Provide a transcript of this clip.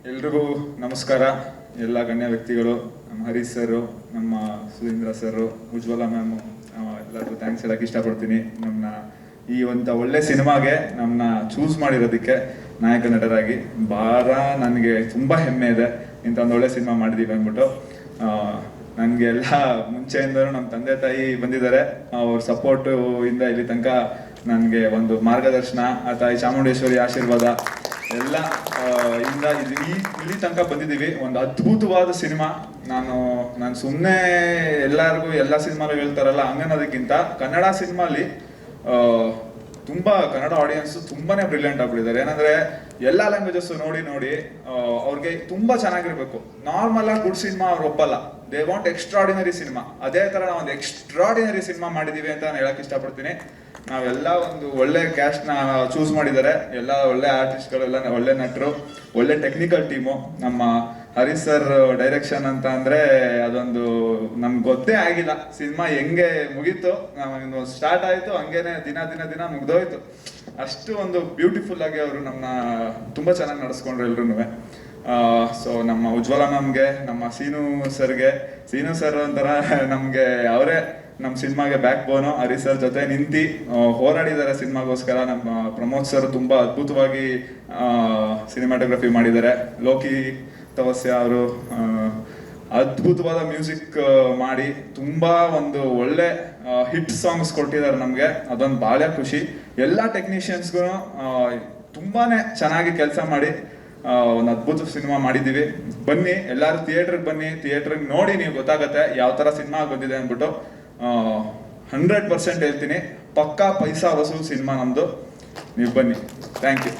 ಎಲ್ರಿಗೂ ನಮಸ್ಕಾರ. ಎಲ್ಲ ಗಣ್ಯ ವ್ಯಕ್ತಿಗಳು, ನಮ್ಮ ಹರೀಶ್ ಸರ್, ನಮ್ಮ ಸುಧೀಂದ್ರ ಸರ್, ಉಜ್ವಲ ಮ್ಯಾಮ್, ಎಲ್ಲರಿಗೂ ಥ್ಯಾಂಕ್ಸ್ ಹೇಳಕ್ಕೆ ಇಷ್ಟಪಡ್ತೀನಿ. ನಮ್ಮನ್ನ ಈ ಒಂದು ಒಳ್ಳೆ ಸಿನಿಮಾಗೆ ನಮ್ಮನ್ನ ಚೂಸ್ ಮಾಡಿರೋದಕ್ಕೆ ನಾಯಕ ನಟರಾಗಿ ಭಾಳ ನನಗೆ ತುಂಬ ಹೆಮ್ಮೆ ಇದೆ. ಇಂಥ ಒಂದು ಒಳ್ಳೆ ಸಿನಿಮಾ ಮಾಡಿದ್ದೀವಿ ಅಂದ್ಬಿಟ್ಟು. ನನಗೆ ಎಲ್ಲ ಮುಂಚೆಯಿಂದಲೂ ನಮ್ಮ ತಂದೆ ತಾಯಿ ಬಂದಿದ್ದಾರೆ. ಅವ್ರ ಸಪೋರ್ಟು ಇಂದ ಇಲ್ಲಿ ತನಕ ನನಗೆ ಒಂದು ಮಾರ್ಗದರ್ಶನ, ಆ ತಾಯಿ ಚಾಮುಂಡೇಶ್ವರಿ ಆಶೀರ್ವಾದ ಎಲ್ಲ ಇಂದ ಇಲ್ಲಿ ತನಕ ಬಂದಿದ್ದೀವಿ. ಒಂದು ಅದ್ಭುತವಾದ ಸಿನಿಮಾ. ನಾನು ಸುಮ್ಮನೆ ಎಲ್ಲರಿಗೂ ಎಲ್ಲ ಸಿನಿಮಾಲು ಹೇಳ್ತಾರಲ್ಲ ಹಂಗನ್ನೋದಕ್ಕಿಂತ ಕನ್ನಡ ಸಿನಿಮಾಲಿ ತುಂಬಾ ಕನ್ನಡ ಆಡಿಯನ್ಸ್ ತುಂಬಾನೇ ಬ್ರಿಲಿಯಂಟ್ ಆಗ್ಬಿಟ್ಟಿದ್ದಾರೆ. ಏನಂದ್ರೆ ಎಲ್ಲಾ ಲ್ಯಾಂಗ್ವೇಜಸ್ ನೋಡಿ ಅವ್ರಿಗೆ ತುಂಬಾ ಚೆನ್ನಾಗಿರ್ಬೇಕು. ನಾರ್ಮಲ್ ಆಗಿ ಗುಡ್ ಸಿನಿಮಾ ಅವ್ರು ಒಪ್ಪಲ್ಲ. They want extraordinary cinema. ಅದೇ ತರ ನಾವು ಒಂದು ಎಕ್ಸ್ಟ್ರಾಡಿನರಿ ಸಿನಿಮಾ ಮಾಡಿದೀವಿ ಅಂತ ನಾನು ಹೇಳಕ್ ಇಷ್ಟಪಡ್ತೀನಿ. ನಾವೆಲ್ಲ ಒಂದು ಒಳ್ಳೆ ಕ್ಯಾಸ್ಟ್ ನ ಚೂಸ್ ಮಾಡಿದ್ದಾರೆ. ಎಲ್ಲ ಒಳ್ಳೆ ಆರ್ಟಿಸ್ಟ್ಗಳೆಲ್ಲ ಒಳ್ಳೆ ನಟರು, ಒಳ್ಳೆ ಟೆಕ್ನಿಕಲ್ ಟೀಮು. ನಮ್ಮ ಹರೀಶ್ ಸರ್ ಡೈರೆಕ್ಷನ್ ಅಂತ ಅಂದ್ರೆ ಅದೊಂದು ನಮ್ಗೆ ಗೊತ್ತೇ ಆಗಿಲ್ಲ. ಸಿನಿಮಾ ಹೆಂಗೆ ಮುಗೀತು, ಸ್ಟಾರ್ಟ್ ಆಯ್ತು, ಹಂಗೇನೆ ದಿನ ಮುಗ್ದೋಯ್ತು. ಅಷ್ಟು ಒಂದು ಬ್ಯೂಟಿಫುಲ್ ಆಗಿ ಅವರು ನಮ್ಮನ್ನ ತುಂಬಾ ಚೆನ್ನಾಗಿ ನಡೆಸ್ಕೊಂಡ್ರು ಎಲ್ರು. ಸೊ ನಮ್ಮ ಉಜ್ವಲ ಮ್ಯಾಮ್ಗೆ, ನಮ್ಮ ಸೀನು ಸರ್ ಒಂಥರ ನಮ್ಗೆ ಅವರೇ ನಮ್ಮ ಸಿನಿಮಾಗೆ ಬ್ಯಾಕ್ ಬೋನು. ಹರೀಶ್ ಸರ್ ಜೊತೆ ನಿಂತು ಹೋರಾಡಿದ್ದಾರೆ ಸಿನಿಮಾಗೋಸ್ಕರ. ನಮ್ಮ ಪ್ರಮೋದ್ ಸರ್ ತುಂಬಾ ಅದ್ಭುತವಾಗಿ ಸಿನಿಮಾಟೋಗ್ರಫಿ ಮಾಡಿದ್ದಾರೆ. ಲೋಕಿ ತವಸ್ಯ ಅವರು ಅದ್ಭುತವಾದ ಮ್ಯೂಸಿಕ್ ಮಾಡಿ ತುಂಬಾ ಒಂದು ಒಳ್ಳೆ ಹಿಟ್ ಸಾಂಗ್ಸ್ ಕೊಟ್ಟಿದ್ದಾರೆ ನಮ್ಗೆ. ಅದೊಂದು ಭಾಳ ಖುಷಿ. ಎಲ್ಲ ಟೆಕ್ನಿಷಿಯನ್ಸ್ಗೂ ತುಂಬಾನೇ ಚೆನ್ನಾಗಿ ಕೆಲಸ ಮಾಡಿ ಒಂದು ಅದ್ಭುತ ಸಿನಿಮಾ ಮಾಡಿದ್ದೀವಿ. ಬನ್ನಿ ಎಲ್ಲರೂ ಥಿಯೇಟ್ರಿಗೆ ಬನ್ನಿ, ಥಿಯೇಟ್ರಿಗೆ ನೋಡಿ, ನೀವು ಗೊತ್ತಾಗತ್ತೆ ಯಾವ ತರ ಸಿನಿಮಾ ಬಂದಿದೆ ಅಂದ್ಬಿಟ್ಟು. 100% ಹೇಳ್ತೀನಿ, ಪಕ್ಕಾ ಪೈಸಾ ವಸೂಲ್ ಸಿನಿಮಾ ನಮ್ದು. ನೀವು ಬನ್ನಿ. Thank you.